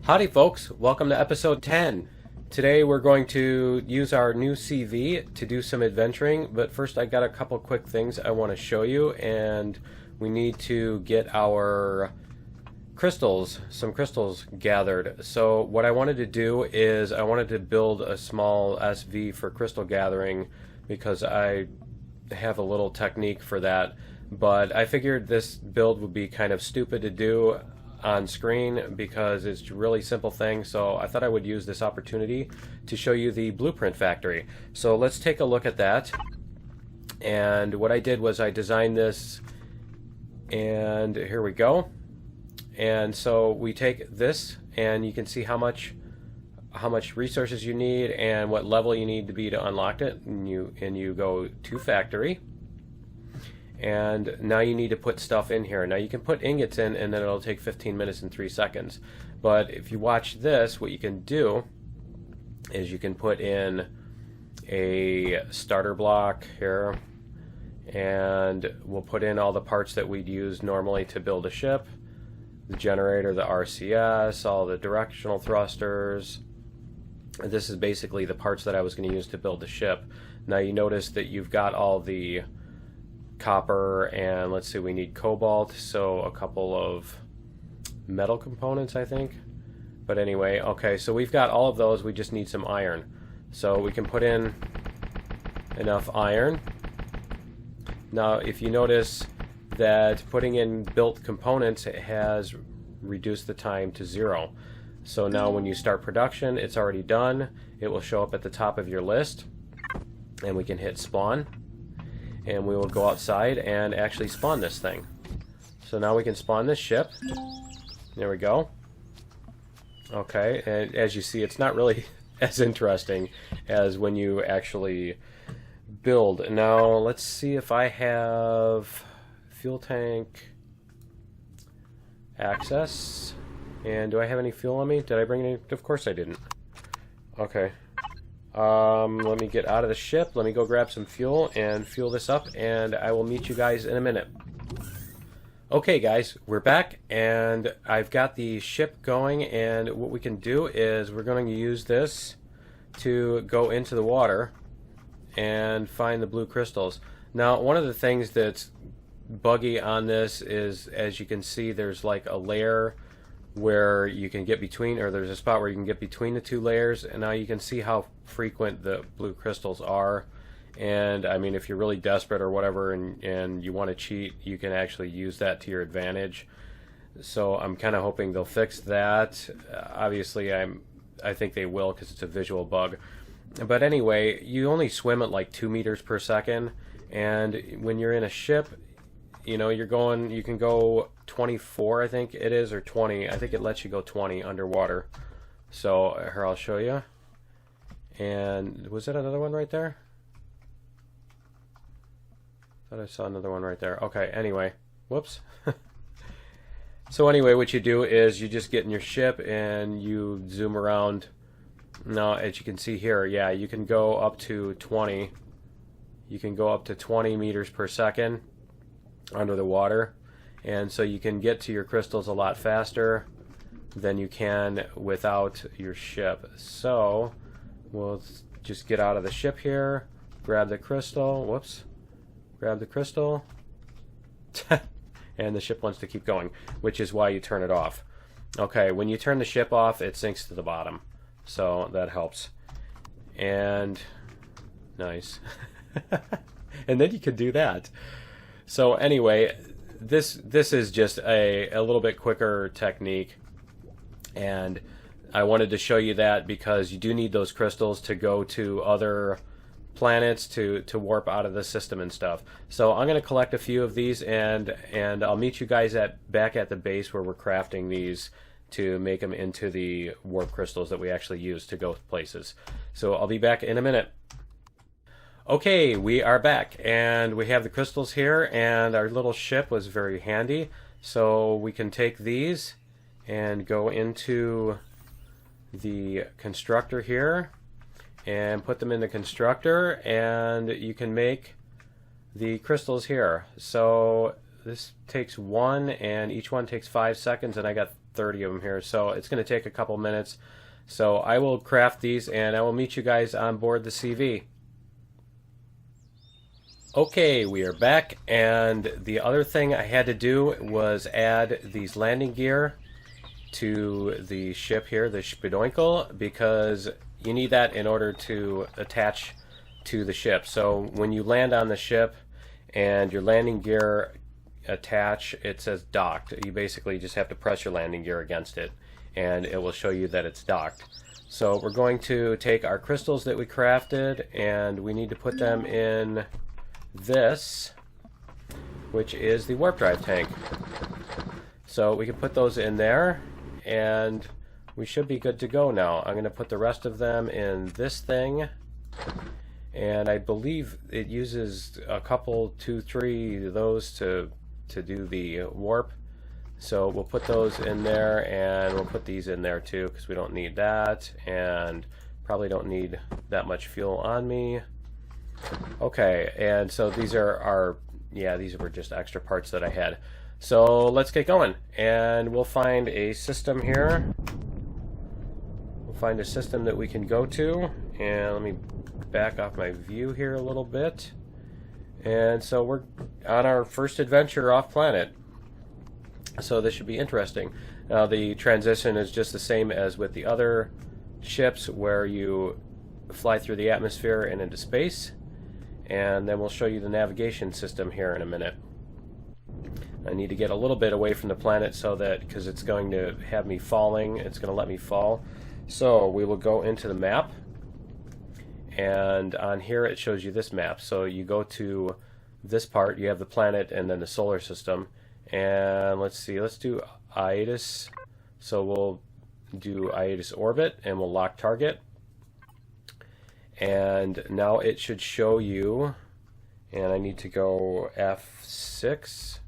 Howdy folks, welcome to episode 10. Today we're going to use our new CV to do some adventuring, but first I got a couple quick things I want to show you, and we need to get our crystals, some crystals gathered. So what I wanted to do is I wanted to build a small SV for crystal gathering because I have a little technique for that, but I figured this build would be kind of stupid to do on screen because it's a really simple thing, so I thought I would use this opportunity to show you the blueprint factory. So let's take a look at that. And what I did was I designed this, and here we go. And so we take this and you can see how much resources you need and what level you need to be to unlock it, and you go to factory. And now you need to put stuff in here. Now you can put ingots in and then it'll take 15 minutes and 3 seconds. But if you watch this, what you can do is you can put in a starter block here, and we'll put in all the parts that we'd use normally to build a ship. The generator, the RCS, all the directional thrusters. And this is basically the parts that I was going to use to build the ship. Now you notice that you've got all the copper, and let's see, we need cobalt, so a couple of metal components I think. But anyway, okay, so we've got all of those, we just need some iron. So we can put in enough iron. Now if you notice that putting in built components has reduced the time to 0. So now when you start production, it's already done. It will show up at the top of your list, and we can hit spawn. And we will go outside and actually spawn this thing. So now we can spawn this ship. There we go. Okay, and as you see, it's not really as interesting as when you actually build. Now let's see if I have fuel tank access. And do I have any fuel on me? Did I bring any? Of course I didn't. Okay. Let me get out of the ship, let me go grab some fuel and fuel this up, and I will meet you guys in a minute. Okay guys, we're back, and I've got the ship going, and what we can do is we're going to use this to go into the water and find the blue crystals. Now one of the things that's buggy on this is, as you can see, there's like a layer where you can get between, or there's a spot where you can get between the two layers, and now you can see how frequent the blue crystals are. And I mean, if you're really desperate or whatever and you want to cheat, you can actually use that to your advantage. So I'm kind of hoping they'll fix that. Obviously I think they will, because it's a visual bug. But anyway, you only swim at like 2 meters per second, and when you're in a ship, you know, you can go 24, I think it is, or 20. I think it lets you go 20 underwater. So here, I'll show you. And was that another one right there? Thought I saw another one right there. Okay, anyway, whoops. So anyway, what you do is you just get in your ship and you zoom around. Now, as you can see here, yeah, you can go up to 20. You can go up to 20 meters per second under the water, and so you can get to your crystals a lot faster than you can without your ship. So we'll just get out of the ship here, grab the crystal, whoops, grab the crystal, and the ship wants to keep going, which is why you turn it off. Okay, when you turn the ship off, it sinks to the bottom, so that helps. And nice. And then you can do that. So anyway, this is just a little bit quicker technique, and I wanted to show you that because you do need those crystals to go to other planets to warp out of the system and stuff. So I'm going to collect a few of these, and I'll meet you guys back at the base where we're crafting these to make them into the warp crystals that we actually use to go places. So I'll be back in a minute. Okay, we are back, and we have the crystals here, and our little ship was very handy. So we can take these and go into the constructor here and put them in the constructor, and you can make the crystals here. So this takes one, and each one takes 5 seconds, and I got 30 of them here, so it's going to take a couple minutes. So I will craft these, and I will meet you guys on board the CV. Okay, we are back, and the other thing I had to do was add these landing gear to the ship here, the Spidoinkel, because you need that in order to attach to the ship. So when you land on the ship and your landing gear attach, it says docked. You basically just have to press your landing gear against it and it will show you that it's docked. So we're going to take our crystals that we crafted and we need to put them in this, which is the warp drive tank. So we can put those in there and we should be good to go now. I'm going to put the rest of them in this thing, and I believe it uses a couple, 2, 3 of those to do the warp. So we'll put those in there, and we'll put these in there too because we don't need that, and probably don't need that much fuel on me. Okay, and so these are these were just extra parts that I had. So let's get going, and we'll find a system here. We'll find a system that we can go to, and let me back off my view here a little bit. And so we're on our first adventure off planet. So this should be interesting. Now the transition is just the same as with the other ships where you fly through the atmosphere and into space. And then we'll show you the navigation system here in a minute. I need to get a little bit away from the planet so that, because it's going to have me falling, it's going to let me fall. So we will go into the map, and on here it shows you this map. So you go to this part, you have the planet and then the solar system. And let's see, let's do Aitis. So we'll do Aitis orbit and we'll lock target. And now it should show you, and I need to go F6.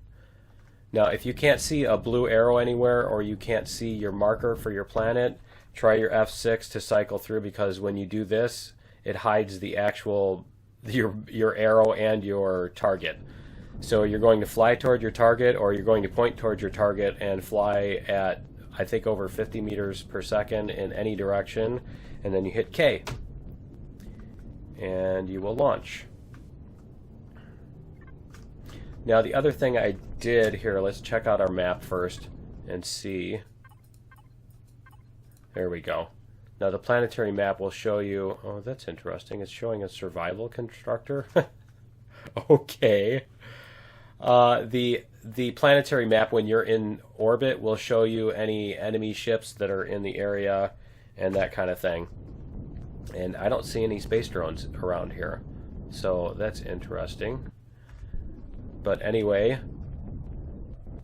Now if you can't see a blue arrow anywhere, or you can't see your marker for your planet, try your F6 to cycle through, because when you do this it hides the actual your arrow and your target. So you're going to fly toward your target, or you're going to point towards your target and fly at, I think, over 50 meters per second in any direction, and then you hit K and you will launch. Now the other thing I did here, let's check out our map first and see. There we go. Now the planetary map will show you, oh that's interesting, it's showing a survival constructor. Okay. The planetary map when you're in orbit will show you any enemy ships that are in the area and that kind of thing. And I don't see any space drones around here, so that's interesting. But anyway,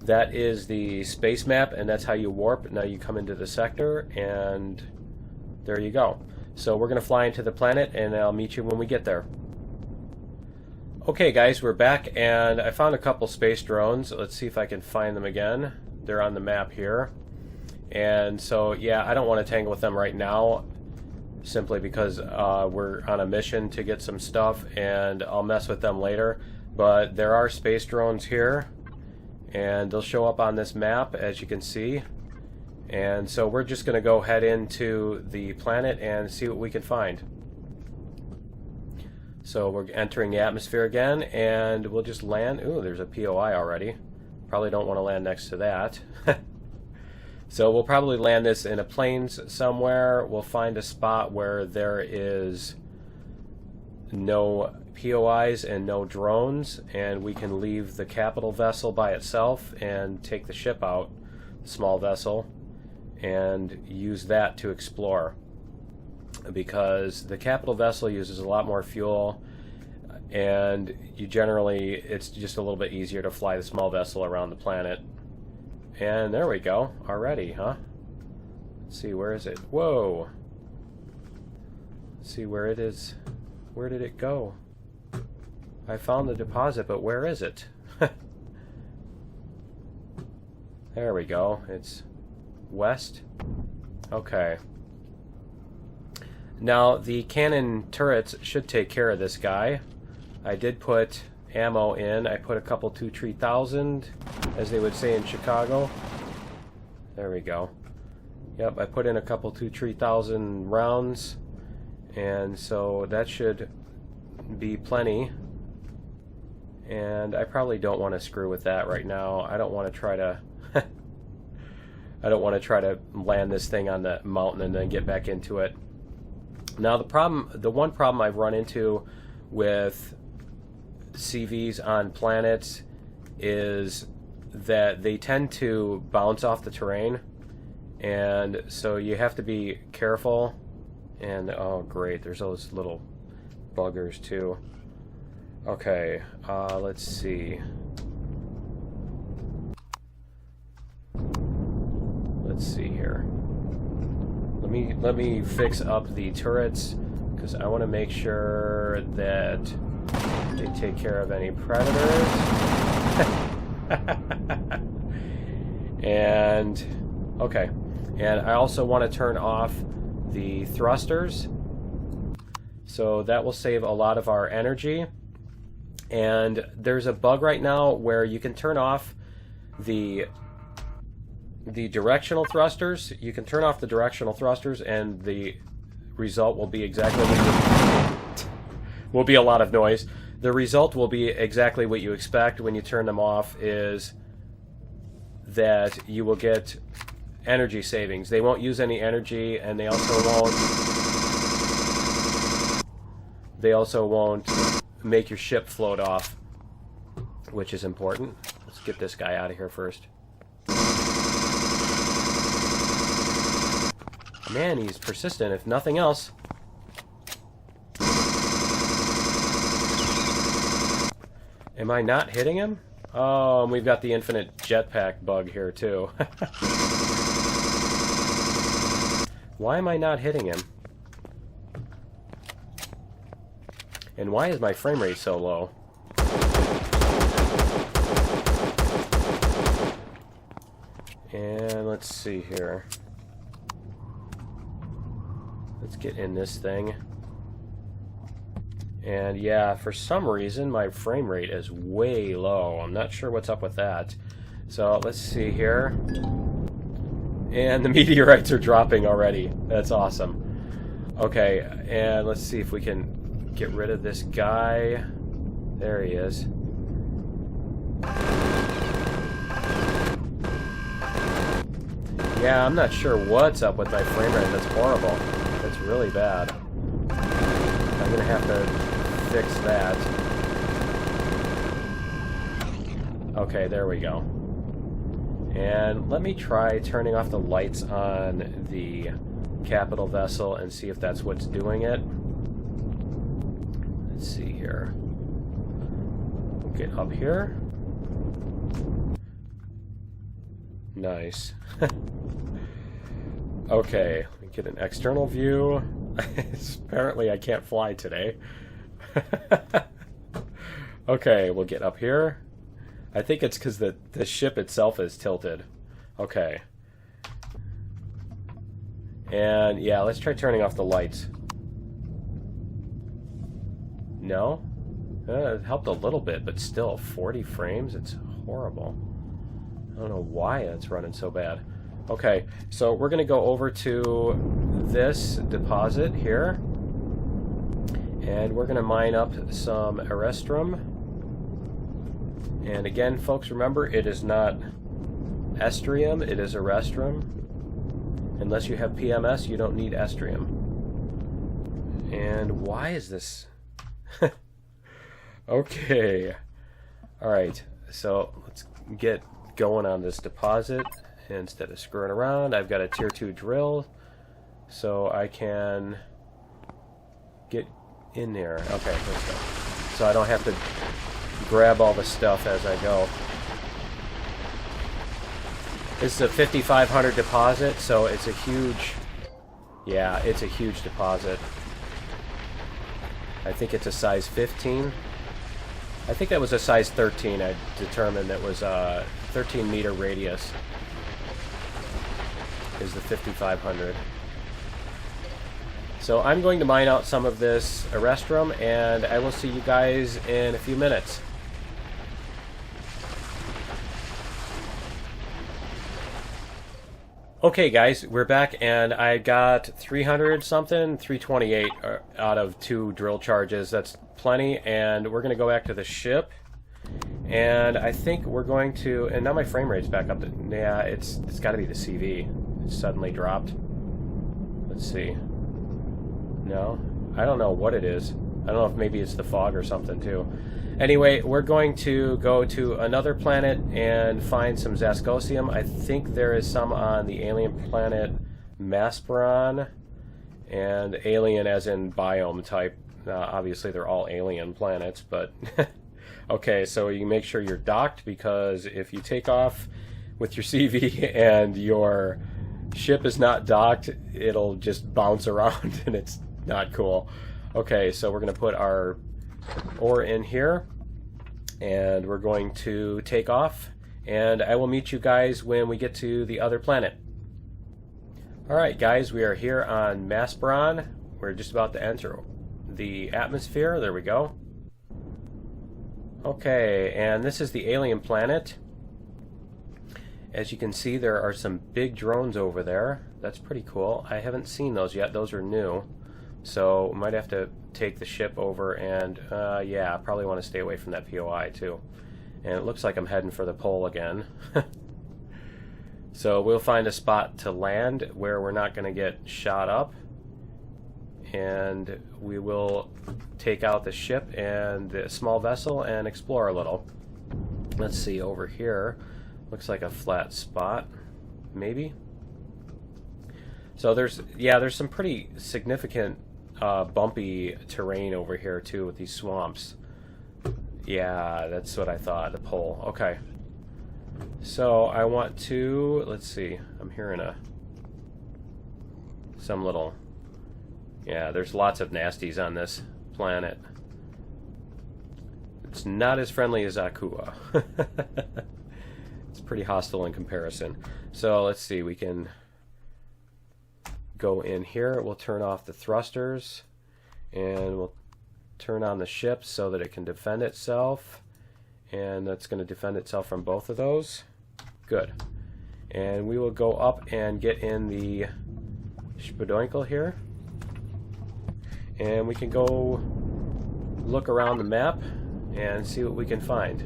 that is the space map, and that's how you warp. Now you come into the sector, and there you go. So we're going to fly into the planet, and I'll meet you when we get there. Okay guys, we're back, and I found a couple space drones. Let's see if I can find them again. They're on the map here. And so, yeah, I don't want to tangle with them right now, simply because we're on a mission to get some stuff, and I'll mess with them later. But there are space drones here, and they'll show up on this map, as you can see. And so we're just going to go head into the planet and see what we can find. So we're entering the atmosphere again, and we'll just land. Ooh, there's a POI already. Probably don't want to land next to that. So we'll probably land this in a plains somewhere. We'll find a spot where there is no POIs and no drones, and we can leave the capital vessel by itself and take the ship out, the small vessel, and use that to explore. Because the capital vessel uses a lot more fuel, and it's just a little bit easier to fly the small vessel around the planet. And there we go, already, huh? Let's see, where is it? Whoa! Let's see where it is. Where did it go? I found the deposit, but where is it? There we go, it's west. Okay. Now the cannon turrets should take care of this guy. I did put ammo in. I put a couple 2-3000, as they would say in Chicago. There we go. Yep, I put in a couple 2-3000 rounds, and so that should be plenty. And I probably don't want to screw with that right now. I don't want to try to I don't want to try to land this thing on the mountain and then get back into it. Now the one problem I've run into with CVs on planets is that they tend to bounce off the terrain, and so you have to be careful. And oh great, there's those little buggers too. Okay, let's see. Let's see here. Let me fix up the turrets, because I want to make sure that they take care of any predators. And okay, and I also want to turn off the thrusters, so that will save a lot of our energy. And there's a bug right now where you can turn off the directional thrusters. You can turn off the directional thrusters, and the result will be exactly what you will be a lot of noise. The result will be exactly what you expect when you turn them off, is that you will get energy savings. They won't use any energy, and they also won't make your ship float off, which is important. Let's get this guy out of here first. Man, he's persistent, if nothing else. Am I not hitting him? Oh, and we've got the infinite jetpack bug here, too. Why am I not hitting him? And why is my frame rate so low? And let's see here. Let's get in this thing. And yeah, for some reason my frame rate is way low. I'm not sure what's up with that. So let's see here. And the meteorites are dropping already. That's awesome. Okay, and let's see if we can get rid of this guy. There he is. Yeah, I'm not sure what's up with my frame rate. That's horrible. That's really bad. I'm gonna have to fix that. Okay, there we go. And let me try turning off the lights on the capital vessel and see if that's what's doing it. Let's see here. We'll get up here. Nice. Okay, let me get an external view. Apparently I can't fly today. Okay, we'll get up here. I think it's because the ship itself is tilted. Okay. And yeah, let's try turning off the lights. No? It helped a little bit, but still, 40 frames? It's horrible. I don't know why it's running so bad. Okay, so we're going to go over to this deposit here. And we're going to mine up some Erestrum. And again, folks, remember, it is not Estrium, it is Erestrum. Unless you have PMS, you don't need Estrium. And why is this... Okay. Alright, so let's get going on this deposit. Instead of screwing around, I've got a tier 2 drill, so I can get in there. Okay, let's go. So I don't have to grab all the stuff as I go. This is a 5,500 deposit, so it's a huge... Yeah, it's a huge deposit. I think it's a size 15. I think that was a size 13. I determined that was a 13 meter radius is the 5,500. So I'm going to mine out some of this Erestrum, and I will see you guys in a few minutes. Okay, guys, we're back, and I got 300 something, 328 out of 2 drill charges. That's plenty, and we're going to go back to the ship. And I think we're going to, and now my frame rate's back up to, yeah, it's got to be the CV. It suddenly dropped. Let's see. No, I don't know what it is. I don't know if maybe it's the fog or something too. Anyway, we're going to go to another planet and find some Zascosium. I think there is some on the alien planet Masperon, and alien as in biome type. Obviously, they're all alien planets, but okay, so you make sure you're docked, because if you take off with your CV and your ship is not docked, it'll just bounce around and it's not cool. Okay, so we're going to put our ore in here, and we're going to take off, and I will meet you guys when we get to the other planet. Alright guys, we are here on Masperon. We're just about to enter the atmosphere. There we go. Okay, and this is the alien planet. As you can see, there are some big drones over there. That's pretty cool. I haven't seen those yet. Those are new. So might have to take the ship over, and yeah, I probably want to stay away from that POI too. And it looks like I'm heading for the pole again. So we'll find a spot to land where we're not going to get shot up, and we will take out the ship and the small vessel and explore a little. Let's see, over here looks like a flat spot, maybe. So there's some pretty significant bumpy terrain over here too with these swamps. Yeah, that's what I thought, the pole. Okay. So I want to, let's see, I'm hearing some little, yeah, there's lots of nasties on this planet. It's not as friendly as Akua. It's pretty hostile in comparison. So let's see, we can go in here. We'll turn off the thrusters, and we'll turn on the ship so that it can defend itself, and that's going to defend itself from both of those. Good. And we will go up and get in the Spadoinkle here, and we can go look around the map and see what we can find,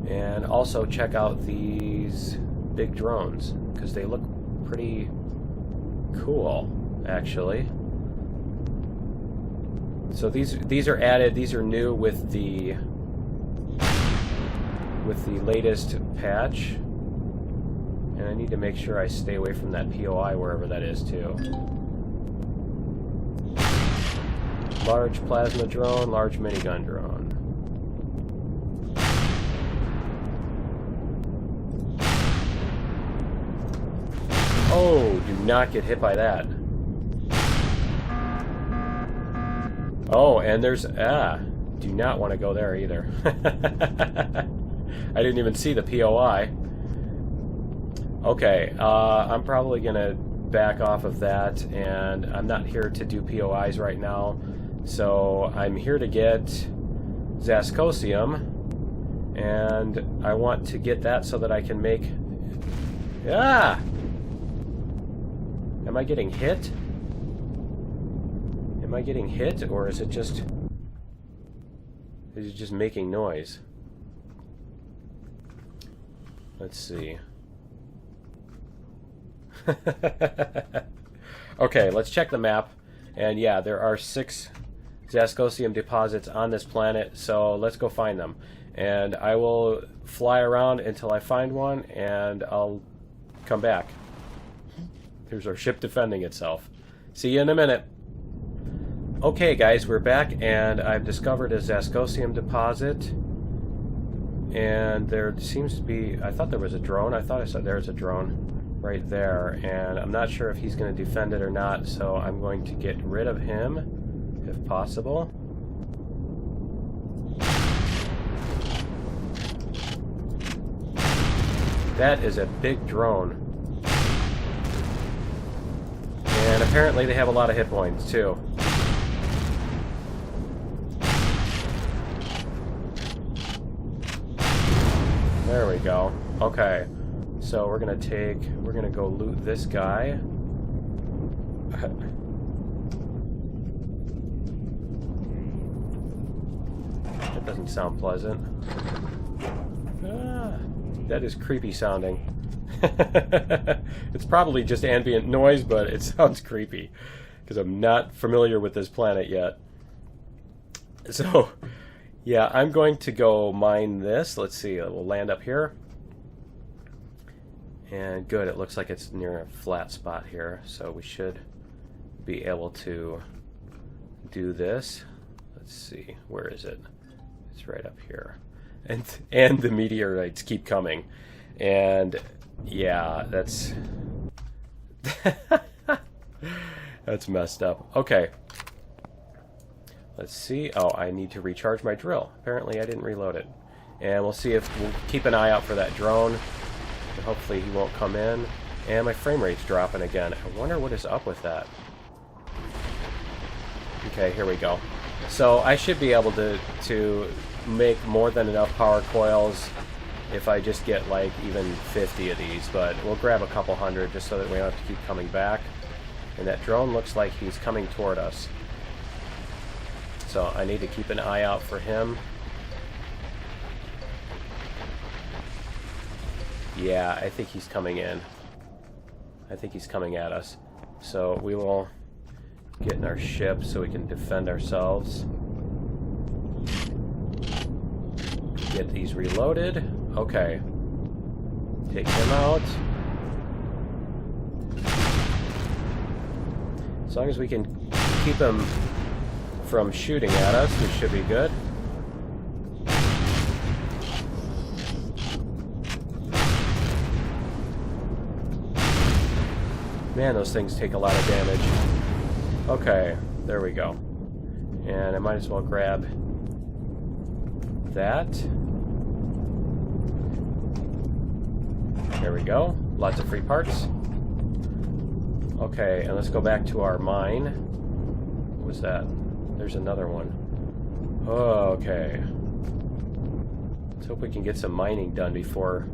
and also check out these big drones, because they look pretty cool, actually. So these are added. These are new with the latest patch, and I need to make sure I stay away from that POI wherever that is too. Large plasma drone, large minigun drone. Oh, do not get hit by that. Oh, and there's, do not want to go there either. I didn't even see the POI. Okay, I'm probably going to back off of that, and I'm not here to do POIs right now. So I'm here to get Zascosium, and I want to get that so that I can make... Ah! Am I getting hit? Am I getting hit, or is it just making noise? Let's see. Okay, let's check the map. And yeah, there are 6 Zascosium deposits on this planet, so let's go find them. And I will fly around until I find one, and I'll come back. Here's our ship defending itself. See you in a minute. Okay guys, we're back, and I've discovered a Zascosium deposit, and there seems to be, I thought there was a drone. I thought I said there's a drone right there, and I'm not sure if he's going to defend it or not, so I'm going to get rid of him if possible. That is a big drone. And apparently they have a lot of hit points too. There we go. Okay. So we're gonna go loot this guy. That doesn't sound pleasant. Ah, that is creepy sounding. It's probably just ambient noise, but it sounds creepy because I'm not familiar with this planet yet. So, yeah, I'm going to go mine this. Let's see, we'll land up here. And good, it looks like it's near a flat spot here, so we should be able to do this. Let's see, where is it? It's right up here. And the meteorites keep coming. And yeah, that's that's messed up. Okay. Let's see. Oh, I need to recharge my drill. Apparently I didn't reload it. And we'll see if we'll keep an eye out for that drone. And hopefully he won't come in. And my frame rate's dropping again. I wonder what is up with that. Okay, here we go. So I should be able to make more than enough power coils if I just get like even 50 of these, but we'll grab a couple hundred just so that we don't have to keep coming back. And that drone looks like he's coming toward us. So I need to keep an eye out for him. Yeah, I think he's coming in. I think he's coming at us. So we will get in our ship so we can defend ourselves. Get these reloaded. Okay. Take him out. As long as we can keep him from shooting at us, we should be good. Man, those things take a lot of damage. Okay, there we go. And I might as well grab that. There we go. Lots of free parts. Okay, and let's go back to our mine. What was that? There's another one. Okay. Let's hope we can get some mining done before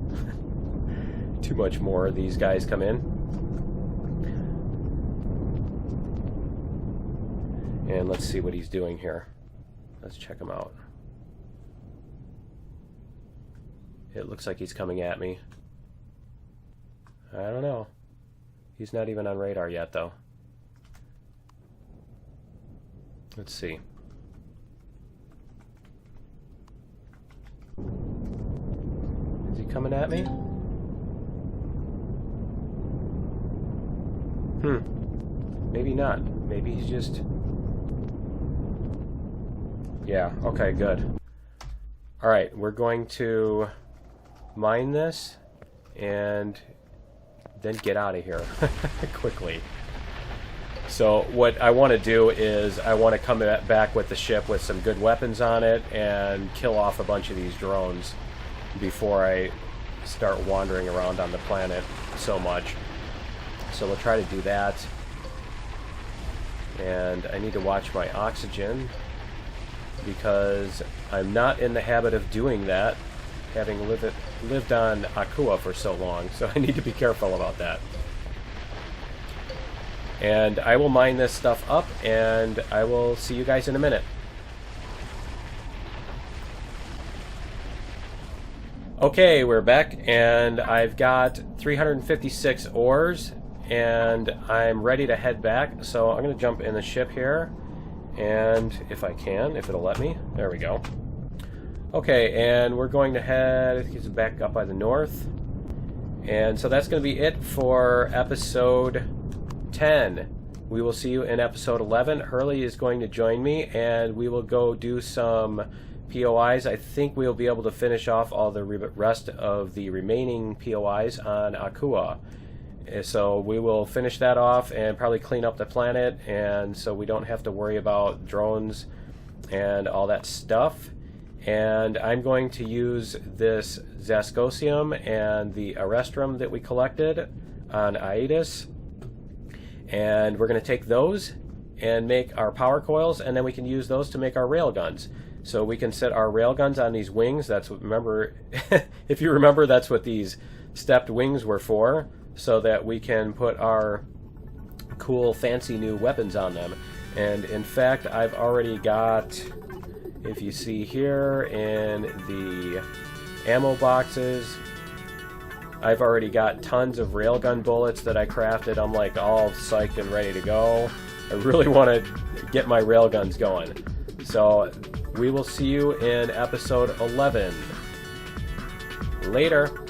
too much more of these guys come in. And let's see what he's doing here. Let's check him out. It looks like he's coming at me. I don't know. He's not even on radar yet, though. Let's see. Is he coming at me? Maybe not. Maybe he's just... Yeah, okay, good. Alright, we're going to mine this and then get out of here quickly. So what I want to do is I want to come back with the ship with some good weapons on it and kill off a bunch of these drones before I start wandering around on the planet so much. So we'll try to do that. And I need to watch my oxygen because I'm not in the habit of doing that, having lived on Akua for so long, so I need to be careful about that. And I will mine this stuff up, and I will see you guys in a minute. Okay, we're back, and I've got 356 ores, and I'm ready to head back, so I'm going to jump in the ship here. And if I can, if it'll let me, there we go. Okay, and we're going to head back up by the north. And so that's going to be it for episode 10. We will see you in episode 11. Hurley is going to join me, and we will go do some POIs. I think we'll be able to finish off all the rest of the remaining POIs on Akua. So we will finish that off and probably clean up the planet, and so we don't have to worry about drones and all that stuff. And I'm going to use this Zascosium and the Erestrum that we collected on Aitis, and we're going to take those and make our power coils, and then we can use those to make our rail guns. So we can set our railguns on these wings. That's what, remember, if you remember, that's what these stepped wings were for, so that we can put our cool fancy new weapons on them. And in fact, I've already got, if you see here in the ammo boxes, I've already got tons of railgun bullets that I crafted. I'm like all psyched and ready to go. I really want to get my railguns going. So we will see you in episode 11. Later.